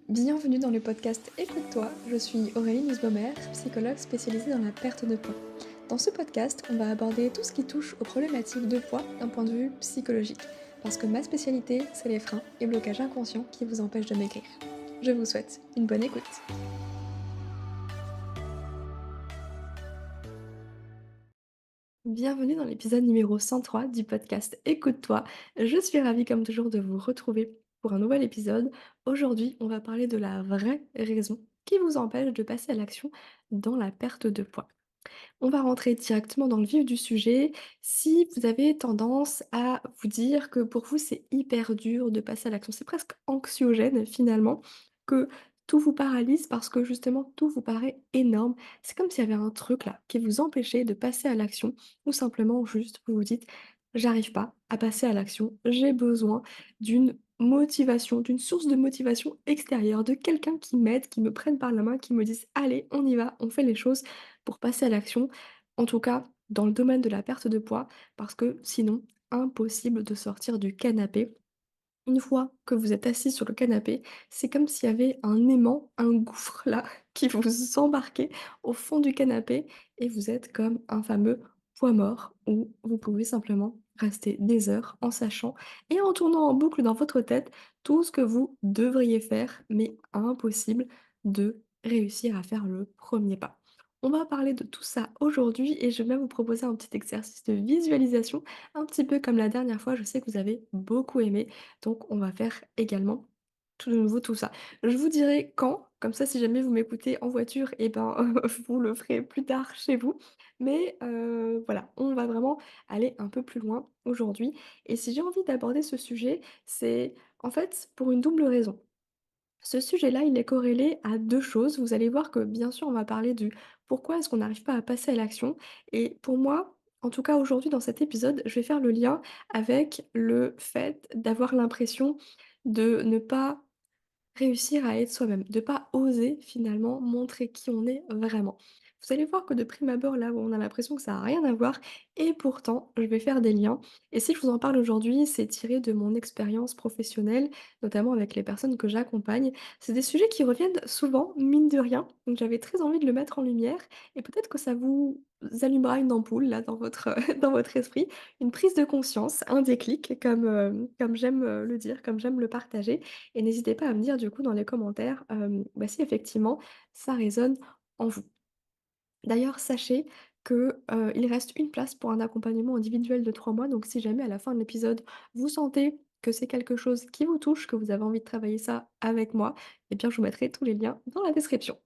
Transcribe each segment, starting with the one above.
Bienvenue dans le podcast Écoute-toi, je suis Aurélie Nussbaumer, psychologue spécialisée dans la perte de poids. Dans ce podcast, on va aborder tout ce qui touche aux problématiques de poids d'un point de vue psychologique, parce que ma spécialité, c'est les freins et blocages inconscients qui vous empêchent de maigrir. Je vous souhaite une bonne écoute. Bienvenue dans l'épisode numéro 103 du podcast Écoute-toi. Je suis ravie comme toujours de vous retrouver pour un nouvel épisode. Aujourd'hui, on va parler de la vraie raison qui vous empêche de passer à l'action dans la perte de poids. On va rentrer directement dans le vif du sujet. Si vous avez tendance à vous dire que pour vous, c'est hyper dur de passer à l'action, c'est presque anxiogène finalement, que tout vous paralyse parce que justement tout vous paraît énorme. C'est comme s'il y avait un truc là qui vous empêchait de passer à l'action ou simplement juste vous vous dites j'arrive pas à passer à l'action, j'ai besoin d'une motivation, d'une source de motivation extérieure, de quelqu'un qui m'aide, qui me prenne par la main, qui me dise allez, on y va, on fait les choses pour passer à l'action, en tout cas dans le domaine de la perte de poids, parce que sinon, impossible de sortir du canapé. Une fois que vous êtes assis sur le canapé, c'est comme s'il y avait un aimant, un gouffre là, qui vous embarquait au fond du canapé et vous êtes comme un fameux poids mort où vous pouvez simplement rester des heures en sachant et en tournant en boucle dans votre tête tout ce que vous devriez faire, mais impossible de réussir à faire le premier pas. On va parler de tout ça aujourd'hui et je vais même vous proposer un petit exercice de visualisation, un petit peu comme la dernière fois, je sais que vous avez beaucoup aimé. Donc on va faire également tout de nouveau tout ça. Je vous dirai quand, comme ça si jamais vous m'écoutez en voiture et ben, vous le ferez plus tard chez vous. Mais voilà, on va vraiment aller un peu plus loin aujourd'hui et si j'ai envie d'aborder ce sujet, c'est en fait pour une double raison. Ce sujet-là, il est corrélé à 2 choses. Vous allez voir que bien sûr, on va parler du pourquoi est-ce qu'on n'arrive pas à passer à l'action et pour moi, en tout cas aujourd'hui dans cet épisode, je vais faire le lien avec le fait d'avoir l'impression de ne pas réussir à être soi-même, de pas oser finalement montrer qui on est vraiment. Vous allez voir que de prime abord, là où on a l'impression que ça a rien à voir et pourtant je vais faire des liens et si je vous en parle aujourd'hui, c'est tiré de mon expérience professionnelle, notamment avec les personnes que j'accompagne. C'est des sujets qui reviennent souvent, mine de rien, donc j'avais très envie de le mettre en lumière et peut-être que ça vous allumera une ampoule là dans votre, dans votre esprit, une prise de conscience, un déclic comme, comme j'aime, le dire, comme j'aime le partager et n'hésitez pas à me dire du coup dans les commentaires, bah, si effectivement ça résonne en vous. D'ailleurs sachez que, il reste une place pour un accompagnement individuel de 3 mois, donc si jamais à la fin de l'épisode, vous sentez que c'est quelque chose qui vous touche, que vous avez envie de travailler ça avec moi, eh bien je vous mettrai tous les liens dans la description.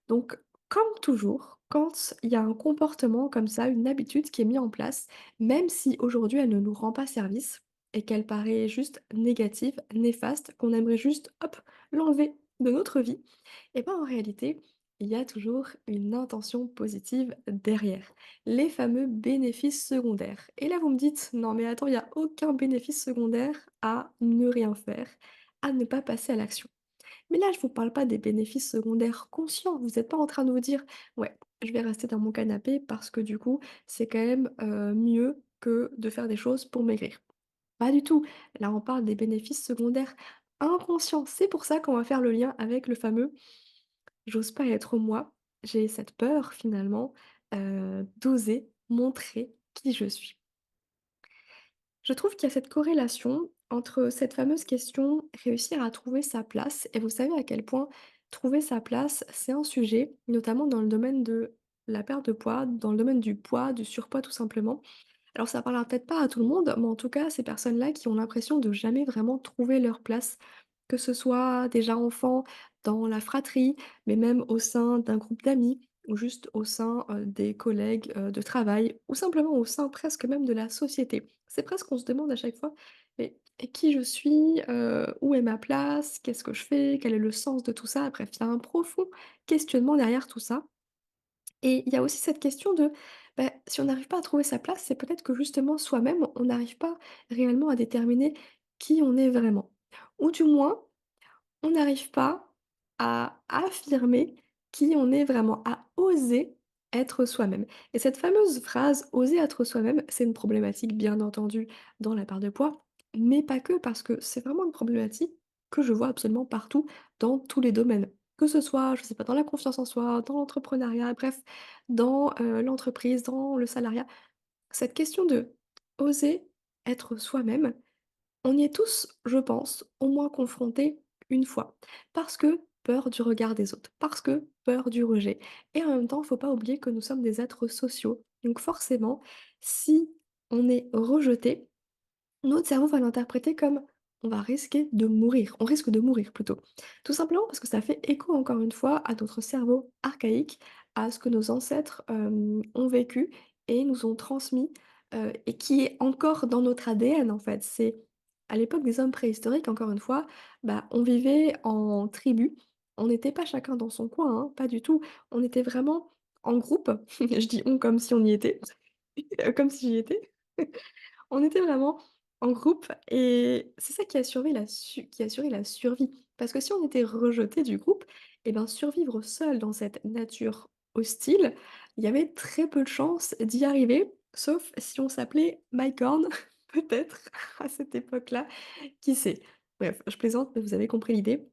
Donc comme toujours, quand il y a un comportement comme ça, une habitude qui est mise en place, même si aujourd'hui elle ne nous rend pas service et qu'elle paraît juste négative, néfaste, qu'on aimerait juste, hop, l'enlever de notre vie, et ben, en réalité, il y a toujours une intention positive derrière. Les fameux bénéfices secondaires. Et là, vous me dites: «Non mais attends, il y a aucun bénéfice secondaire à ne rien faire, à ne pas passer à l'action». Mais là, je vous parle pas des bénéfices secondaires conscients. Vous n'êtes pas en train de vous dire: «Ouais, je vais rester dans mon canapé parce que du coup, c'est quand même, mieux que de faire des choses pour maigrir». Pas du tout. Là, on parle des bénéfices secondaires inconscients. C'est pour ça qu'on va faire le lien avec le fameux «j'ose pas être moi». J'ai cette peur finalement, d'oser montrer qui je suis. Je trouve qu'il y a cette corrélation entre cette fameuse question réussir à trouver sa place et vous savez à quel point trouver sa place, c'est un sujet, notamment dans le domaine de la perte de poids, dans le domaine du poids, du surpoids tout simplement. Alors ça parlera peut-être pas à tout le monde, mais en tout cas, ces personnes-là qui ont l'impression de jamais vraiment trouver leur place, que ce soit déjà enfant, dans la fratrie, mais même au sein d'un groupe d'amis ou juste au sein, des collègues, de travail ou simplement au sein presque même de la société. C'est presque on se demande à chaque fois: «Mais qui je suis? Où est ma place? Qu'est-ce que je fais? Quel est le sens de tout ça?» Bref, il y a un profond questionnement derrière tout ça et il y a aussi cette question de, bah, si on n'arrive pas à trouver sa place, c'est peut-être que justement soi-même, on n'arrive pas réellement à déterminer qui on est vraiment. Ou du moins, on n'arrive pas à affirmer qui on est vraiment, à oser être soi-même. Et cette fameuse phrase «oser être soi-même», c'est une problématique bien entendu dans la part de poids, mais pas que, parce que c'est vraiment une problématique que je vois absolument partout dans tous les domaines. Que ce soit, je sais pas, dans la confiance en soi, dans l'entrepreneuriat, bref, dans, l'entreprise, dans le salariat. Cette question de oser être soi-même, on y est tous, je pense, au moins confrontés une fois. Parce que peur du regard des autres, parce que peur du rejet. Et en même temps, faut pas oublier que nous sommes des êtres sociaux. Donc forcément, si on est rejeté, notre cerveau va l'interpréter comme on va risquer de mourir, on risque de mourir plutôt. Tout simplement parce que ça fait écho encore une fois à notre cerveau archaïque, à ce que nos ancêtres ont vécu et nous ont transmis et qui est encore dans notre ADN en fait. C'est à l'époque des hommes préhistoriques, encore une fois, bah, on vivait en tribu, on n'était pas chacun dans son coin, hein, pas du tout. On était vraiment en groupe, je dis on comme si on y était, comme si j'y étais. On était vraiment en groupe et c'est ça qui assurait la survie. Parce que si on était rejeté du groupe et ben, survivre seul dans cette nature hostile, il y avait très peu de chances d'y arriver, sauf si on s'appelait Mike Horn, peut-être, à cette époque-là, qui sait? Bref, je plaisante, mais vous avez compris l'idée.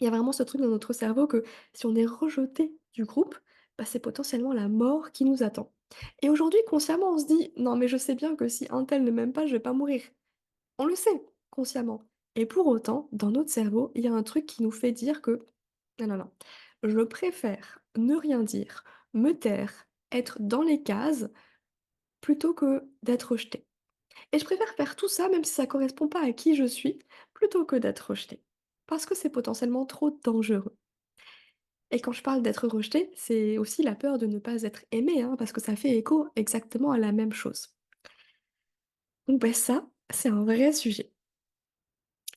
Il y a vraiment ce truc dans notre cerveau que si on est rejeté du groupe, bah, c'est potentiellement la mort qui nous attend. Et aujourd'hui, consciemment, on se dit: «Non, mais je sais bien que si un tel ne m'aime pas, je vais pas mourir». On le sait, consciemment. Et pour autant, dans notre cerveau, il y a un truc qui nous fait dire que: «Non, non, non, je préfère ne rien dire, me taire, être dans les cases, plutôt que d'être rejeté. Et je préfère faire tout ça, même si ça correspond pas à qui je suis, plutôt que d'être rejeté. Parce que c'est potentiellement trop dangereux». Et quand je parle d'être rejeté, c'est aussi la peur de ne pas être aimé, hein, parce que ça fait écho exactement à la même chose. Donc bah, ça, c'est un vrai sujet.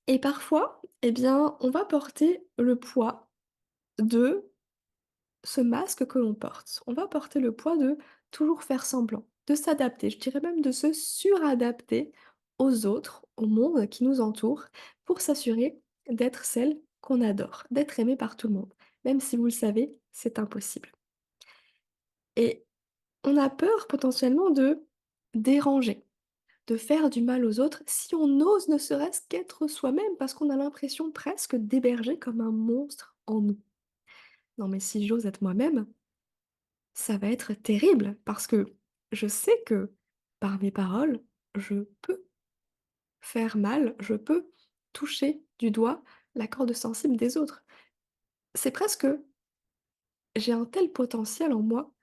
Et parfois, eh bien, on va porter le poids de ce masque que l'on porte. On va porter le poids de toujours faire semblant, de s'adapter, je dirais même de se suradapter aux autres, au monde qui nous entoure, pour s'assurer d'être celle qu'on adore, d'être aimée par tout le monde. Même si vous le savez, c'est impossible. Et on a peur potentiellement de déranger, de faire du mal aux autres si on ose ne serait-ce qu'être soi-même parce qu'on a l'impression presque d'héberger comme un monstre en nous. Non mais si j'ose être moi-même, ça va être terrible parce que je sais que par mes paroles, je peux faire mal, je peux toucher du doigt la corde sensible des autres. C'est presque, j'ai un tel potentiel en moi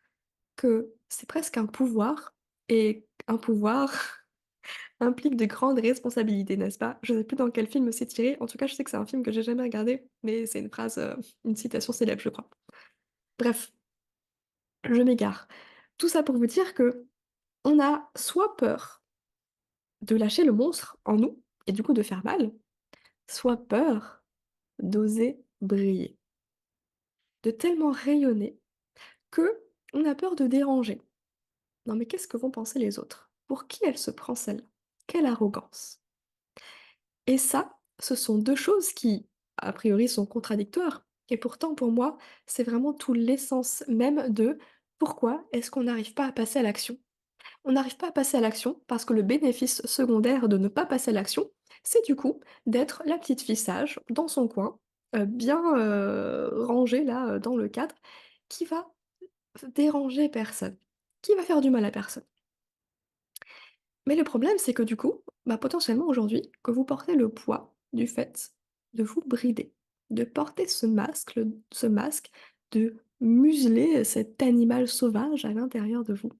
que c'est presque un pouvoir et un pouvoir implique de grandes responsabilités, n'est-ce pas? Je sais plus dans quel film c'est tiré, en tout cas, je sais que c'est un film que j'ai jamais regardé, mais c'est une phrase, une citation célèbre, je crois. Bref, je m'égare. Tout ça pour vous dire que on a soit peur de lâcher le monstre en nous et du coup de faire mal, soit peur d'oser briller, de tellement rayonner que on a peur de déranger. Non mais qu'est-ce que vont penser les autres? Pour qui elle se prend celle-là? Quelle arrogance! Et ça, ce sont 2 choses qui, a priori, sont contradictoires et pourtant pour moi, c'est vraiment tout l'essence même de pourquoi est-ce qu'on n'arrive pas à passer à l'action? On n'arrive pas à passer à l'action parce que le bénéfice secondaire de ne pas passer à l'action, c'est du coup d'être la petite fille sage dans son coin, bien, rangée là, dans le cadre, qui va déranger personne, qui va faire du mal à personne. Mais le problème, c'est que du coup, bah, potentiellement aujourd'hui, que vous portez le poids du fait de vous brider, de porter ce masque, de museler cet animal sauvage à l'intérieur de vous.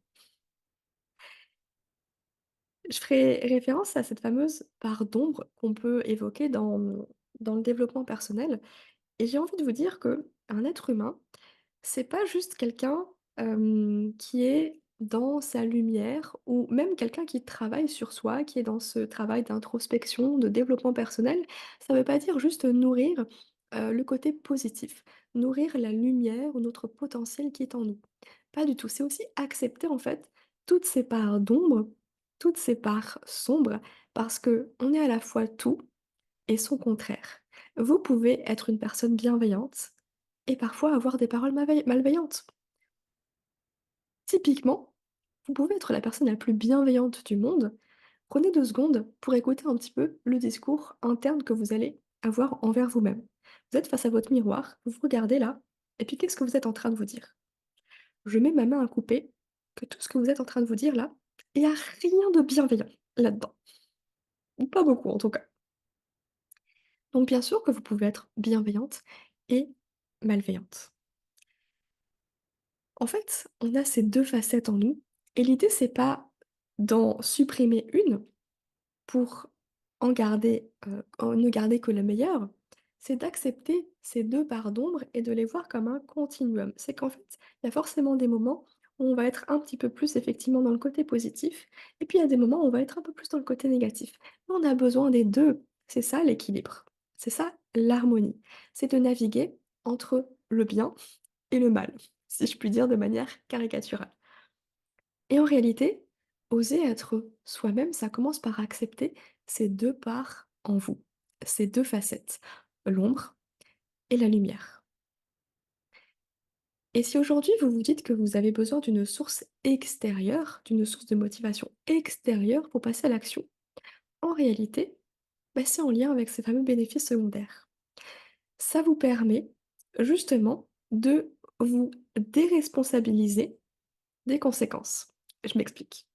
Je ferai référence à cette fameuse part d'ombre qu'on peut évoquer dans le développement personnel et j'ai envie de vous dire que un être humain, c'est pas juste quelqu'un, qui est dans sa lumière ou même quelqu'un qui travaille sur soi, qui est dans ce travail d'introspection, de développement personnel. Ça veut pas dire juste nourrir, le côté positif, nourrir la lumière ou notre potentiel qui est en nous. Pas du tout, c'est aussi accepter en fait toutes ces parts d'ombre, toutes ces parts sombres parce que on est à la fois tout et son contraire. Vous pouvez être une personne bienveillante et parfois avoir des paroles malveillantes. Typiquement, vous pouvez être la personne la plus bienveillante du monde. Prenez 2 secondes pour écouter un petit peu le discours interne que vous allez avoir envers vous-même. Vous êtes face à votre miroir, vous vous regardez là, et puis qu'est-ce que vous êtes en train de vous dire? Je mets ma main à couper que tout ce que vous êtes en train de vous dire là, il y a rien de bienveillant là-dedans. Ou pas beaucoup en tout cas. Donc bien sûr que vous pouvez être bienveillante et malveillante. En fait, on a ces 2 facettes en nous et l'idée c'est pas d'en supprimer une pour en ne garder que le meilleur, c'est d'accepter ces 2 parts d'ombre et de les voir comme un continuum. C'est qu'en fait, il y a forcément des moments où on va être un petit peu plus effectivement dans le côté positif et puis il y a des moments où on va être un peu plus dans le côté négatif. Mais on a besoin des 2. C'est ça l'équilibre. C'est ça l'harmonie. C'est de naviguer entre le bien et le mal, si je puis dire de manière caricaturale. Et en réalité, oser être soi-même, ça commence par accepter ces 2 parts en vous, ces 2 facettes, l'ombre et la lumière. Et si aujourd'hui vous vous dites que vous avez besoin d'une source extérieure, d'une source de motivation extérieure pour passer à l'action, en réalité, bah, c'est en lien avec ces fameux bénéfices secondaires. Ça vous permet justement de vous déresponsabiliser des conséquences. Je m'explique.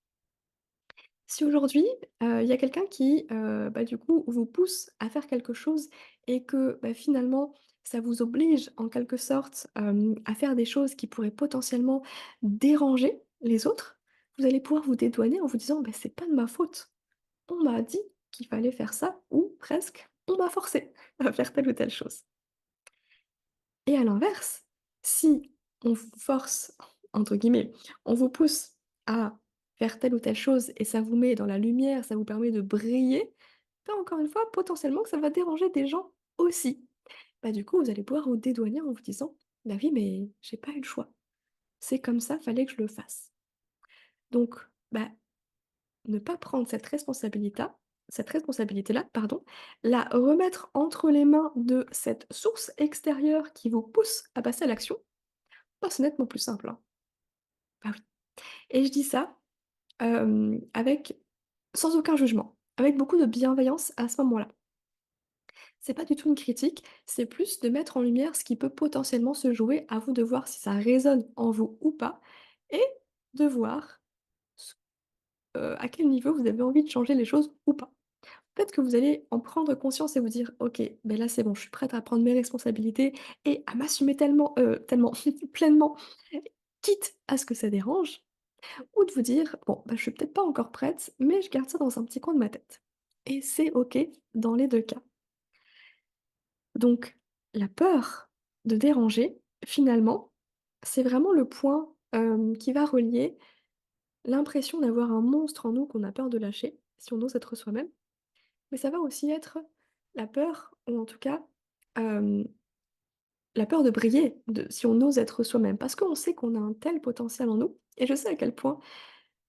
Si aujourd'hui, il y a quelqu'un qui, bah, du coup, vous pousse à faire quelque chose et que, bah, finalement, ça vous oblige en quelque sorte, à faire des choses qui pourraient potentiellement déranger les autres, vous allez pouvoir vous dédouaner en vous disant: «Bah, c'est pas de ma faute. On m'a dit qu'il fallait faire ça» ou presque: «On m'a forcé à faire telle ou telle chose». Et à l'inverse, si on vous force, entre guillemets, on vous pousse à faire telle ou telle chose et ça vous met dans la lumière, ça vous permet de briller, bah, encore une fois, potentiellement que ça va déranger des gens aussi. Bah, du coup, vous allez pouvoir vous dédouaner en vous disant: «Bah oui, mais j'ai pas eu le choix. C'est comme ça, fallait que je le fasse». Donc, bah, ne pas prendre cette responsabilité-là, pardon, la remettre entre les mains de cette source extérieure qui vous pousse à passer à l'action. Oh, c'est nettement plus simple, hein. Bah, oui et je dis ça, avec sans aucun jugement, avec beaucoup de bienveillance à ce moment-là. C'est pas du tout une critique, c'est plus de mettre en lumière ce qui peut potentiellement se jouer, à vous de voir si ça résonne en vous ou pas et de voir ce à quel niveau vous avez envie de changer les choses ou pas. Peut-être que vous allez en prendre conscience et vous dire: «OK, ben là, c'est bon, je suis prête à prendre mes responsabilités et à m'assumer tellement pleinement, quitte à ce que ça dérange». Ou de vous dire: «Bon, bah, je suis peut-être pas encore prête, mais je garde ça dans un petit coin de ma tête» et c'est OK dans les 2 cas. Donc la peur de déranger, finalement, c'est vraiment le point, qui va relier l'impression d'avoir un monstre en nous qu'on a peur de lâcher, si on ose être soi-même, mais ça va aussi être la peur ou en tout cas, hem, la peur de briller, de si on ose être soi-même. Parce qu'on sait qu'on a un tel potentiel en nous et je sais à quel point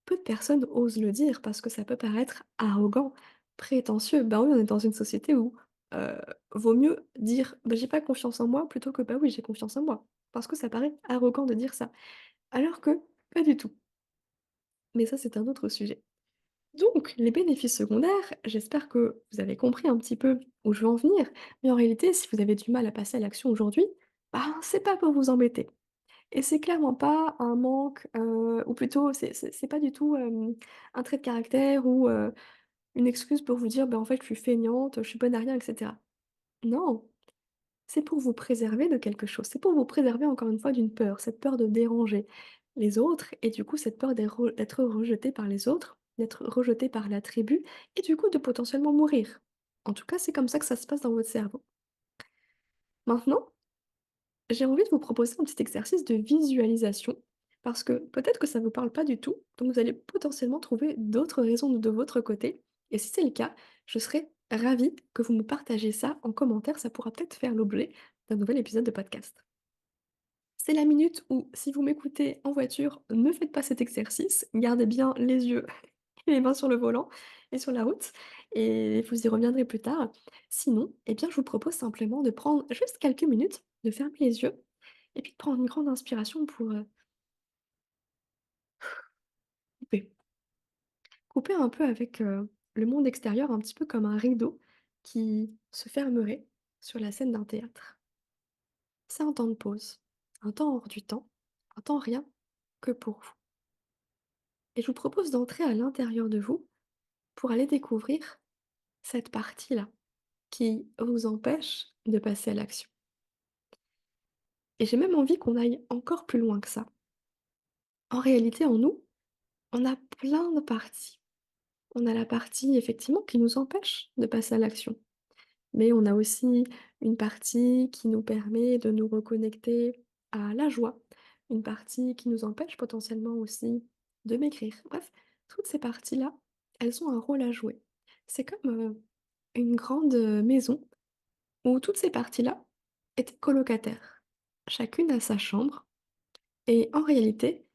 peu de personnes osent le dire parce que ça peut paraître arrogant, prétentieux. Bah, oui, on est dans une société où, heu, vaut mieux dire: «Bah, j'ai pas confiance en moi» plutôt que: «Bah, oui, j'ai confiance en moi». Parce que ça paraît arrogant de dire ça. Alors que pas du tout. Mais ça, c'est un autre sujet. Donc les bénéfices secondaires, j'espère que vous avez compris un petit peu où je veux en venir. Mais en réalité, si vous avez du mal à passer à l'action aujourd'hui, bah, c'est pas pour vous embêter. Et c'est clairement pas un manque, ou plutôt c'est pas du tout, un trait de caractère ou, une excuse pour vous dire: «Bah, en fait, je suis feignante, je suis bonne à rien» et cetera. Non, c'est pour vous préserver de quelque chose. C'est pour vous préserver encore une fois d'une peur, cette peur de déranger les autres et du coup cette peur d'être rejeté par les autres, d'être rejeté par la tribu et du coup de potentiellement mourir. En tout cas, c'est comme ça que ça se passe dans votre cerveau. Maintenant j'ai envie de vous proposer un petit exercice de visualisation, parce que peut-être que ça ne vous parle pas du tout, donc vous allez potentiellement trouver d'autres raisons de votre côté. Et si c'est le cas, je serais ravie que vous me partagiez ça en commentaire, ça pourra peut-être faire l'objet d'un nouvel épisode de podcast. C'est la minute où, si vous m'écoutez en voiture, ne faites pas cet exercice, gardez bien les yeux et les mains sur le volant et sur la route, et vous y reviendrez plus tard. Sinon, eh bien, je vous propose simplement de prendre juste quelques minutes, de fermer les yeux et puis de prendre une grande inspiration pour, couper. Couper un peu avec, le monde extérieur, un petit peu comme un rideau qui se fermerait sur la scène d'un théâtre. C'est un temps de pause, un temps hors du temps, un temps rien que pour vous. Et je vous propose d'entrer à l'intérieur de vous pour aller découvrir cette partie-là qui vous empêche de passer à l'action. Et j'ai même envie qu'on aille encore plus loin que ça. En réalité, en nous, on a plein de parties. On a la partie effectivement qui nous empêche de passer à l'action. Mais on a aussi une partie qui nous permet de nous reconnecter à la joie, une partie qui nous empêche potentiellement aussi de maigrir. Bref, toutes ces parties-là, elles ont un rôle à jouer. C'est comme une grande maison où toutes ces parties-là étaient colocataires. Chacune a sa chambre et en réalité,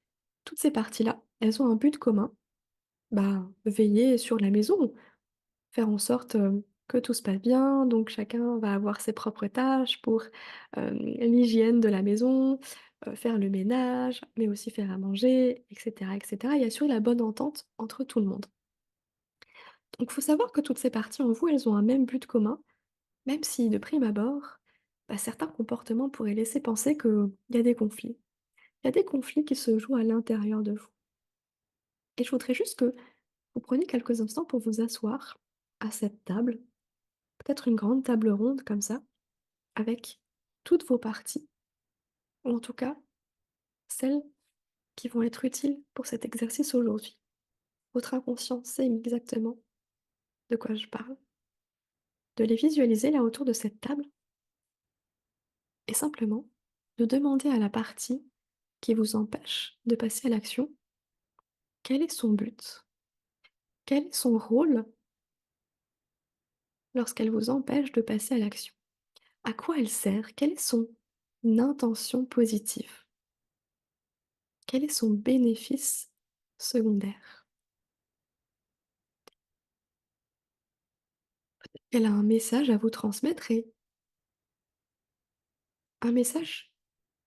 toutes ces parties-là, elles ont un but commun, bah, veiller sur la maison, faire en sorte, que tout se passe bien, donc chacun va avoir ses propres tâches pour, l'hygiène de la maison, faire le ménage, mais aussi faire à manger et cetera et assurer la bonne entente entre tout le monde. Donc il faut savoir que toutes ces parties en vous, elles ont un même but commun, même si de prime abord, bah, certains comportements pourraient laisser penser qu'il y a des conflits. Il y a des conflits qui se jouent à l'intérieur de vous et je voudrais juste que vous preniez quelques instants pour vous asseoir à cette table, peut-être une grande table ronde comme ça, avec toutes vos parties, ou en tout cas celles qui vont être utiles pour cet exercice aujourd'hui. Votre inconscient sait exactement de quoi je parle. De les visualiser là autour de cette table et simplement de demander à la partie qui vous empêche de passer à l'action quel est son but, quel est son rôle lorsqu'elle vous empêche de passer à l'action. À quoi elle sert? Quelle est son intention positive? Quel est son bénéfice secondaire? Elle a un message à vous transmettre et un message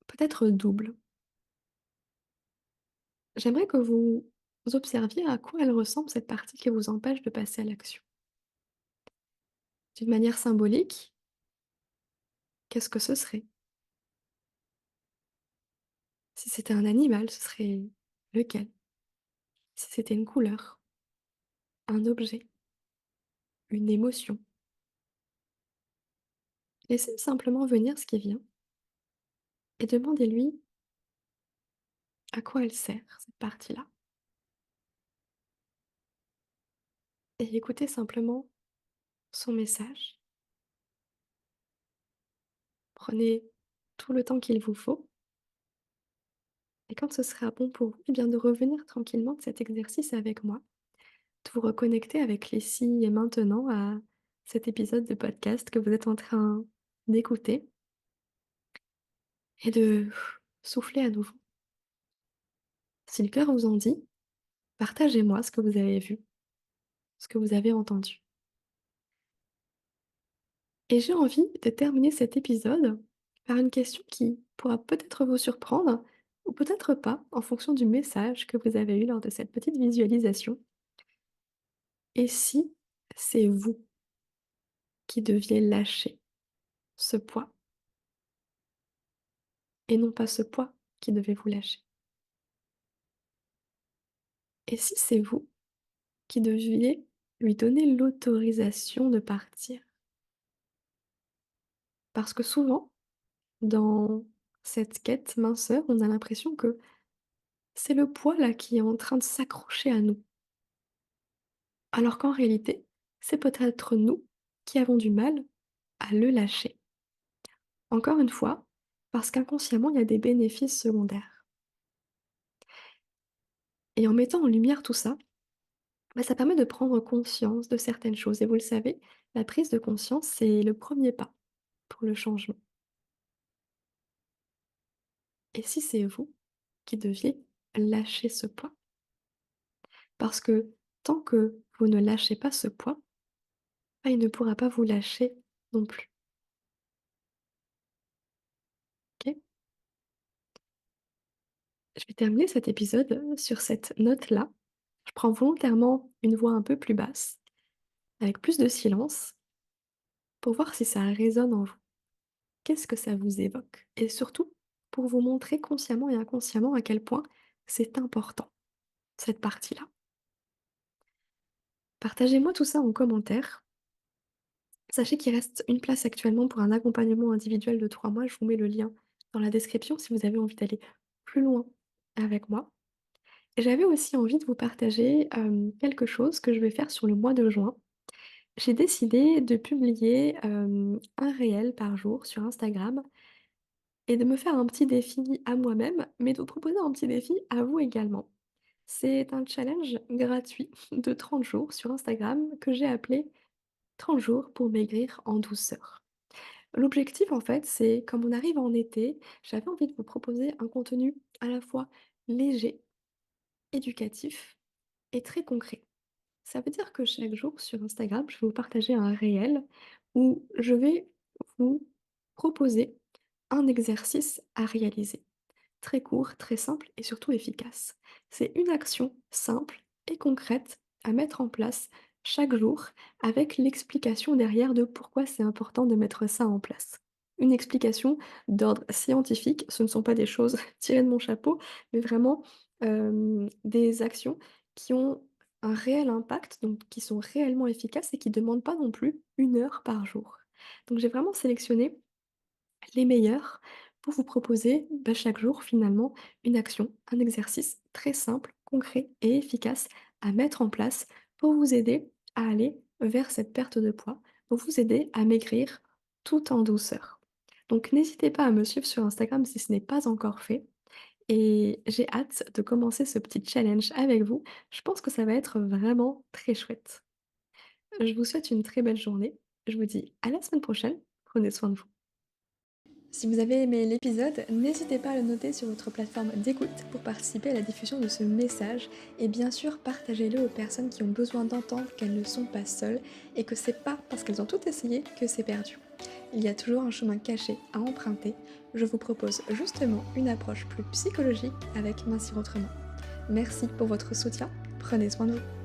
peut-être double. J'aimerais que vous observiez à quoi elle ressemble cette partie qui vous empêche de passer à l'action. D'une manière symbolique, qu'est-ce que ce serait? Si c'était un animal, ce serait lequel? Si c'était une couleur, un objet, une émotion. Laissez simplement venir ce qui vient et demandez-lui à quoi elle sert, cette partie-là. Et écoutez simplement son message. Prenez tout le temps qu'il vous faut et quand ce sera bon pour vous, eh bien de revenir tranquillement de cet exercice avec moi, de vous reconnecter avec l'ici et maintenant à cet épisode de podcast que vous êtes en train d'écouter et de souffler à nouveau. Si le cœur vous en dit, partagez-moi ce que vous avez vu, ce que vous avez entendu. Et j'ai envie de terminer cet épisode par une question qui pourra peut-être vous surprendre ou peut-être pas en fonction du message que vous avez eu lors de cette petite visualisation. Et si c'est vous qui deviez lâcher ce poids et non pas ce poids qui devait vous lâcher? Et si c'est vous qui deviez lui donner l'autorisation de partir? Parce que souvent, dans cette quête minceur, on a l'impression que c'est le poids là qui est en train de s'accrocher à nous. Alors qu'en réalité, c'est peut-être nous qui avons du mal à le lâcher. Encore une fois, parce qu'inconsciemment, il y a des bénéfices secondaires. Et en mettant en lumière tout ça, bah, ça permet de prendre conscience de certaines choses. Et vous le savez, la prise de conscience, c'est le premier pas pour le changement. Et si c'est vous qui deviez lâcher ce poids? Parce que tant que vous ne lâchez pas ce poids, bah, il ne pourra pas vous lâcher non plus. Ok. Je vais terminer cet épisode sur cette note-là. Je prends volontairement une voix un peu plus basse, avec plus de silence, pour voir si ça résonne en vous. Qu'est-ce que ça vous évoque? Et surtout, pour vous montrer consciemment et inconsciemment à quel point c'est important, cette partie-là. Partagez-moi tout ça en commentaire. Sachez qu'il reste une place actuellement pour un accompagnement individuel de 3 mois. Je vous mets le lien dans la description si vous avez envie d'aller plus loin avec moi. Et j'avais aussi envie de vous partager, quelque chose que je vais faire sur le mois de juin. J'ai décidé de publier, un réel par jour sur Instagram et de me faire un petit défi à moi-même, mais de vous proposer un petit défi à vous également. C'est un challenge gratuit de 30 jours sur Instagram que j'ai appelé «30 jours pour maigrir en douceur». L'objectif, en fait, c'est comme on arrive en été, j'avais envie de vous proposer un contenu à la fois léger, éducatif et très concret. Ça veut dire que chaque jour sur Instagram, je vais vous partager un réel où je vais vous proposer un exercice à réaliser. Très court, très simple et surtout efficace. C'est une action simple et concrète à mettre en place chaque jour avec l'explication derrière de pourquoi c'est important de mettre ça en place. Une explication d'ordre scientifique, ce ne sont pas des choses tirées de mon chapeau, mais vraiment des actions qui ont un réel impact, donc qui sont réellement efficaces et qui ne demandent pas non plus 1 heure par jour. Donc j'ai vraiment sélectionné les meilleurs pour vous proposer, chaque jour finalement une action, un exercice très simple, concret et efficace à mettre en place pour vous aider à aller vers cette perte de poids, pour vous aider à maigrir tout en douceur. Donc n'hésitez pas à me suivre sur Instagram si ce n'est pas encore fait et j'ai hâte de commencer ce petit challenge avec vous. Je pense que ça va être vraiment très chouette. Je vous souhaite une très belle journée. Je vous dis à la semaine prochaine. Prenez soin de vous. Si vous avez aimé l'épisode, n'hésitez pas à le noter sur votre plateforme d'écoute pour participer à la diffusion de ce message et bien sûr partagez-le aux personnes qui ont besoin d'entendre qu'elles ne sont pas seules et que c'est pas parce qu'elles ont tout essayé que c'est perdu. Il y a toujours un chemin caché à emprunter. Je vous propose justement une approche plus psychologique avec Mincir autrement. Merci pour votre soutien, prenez soin de vous.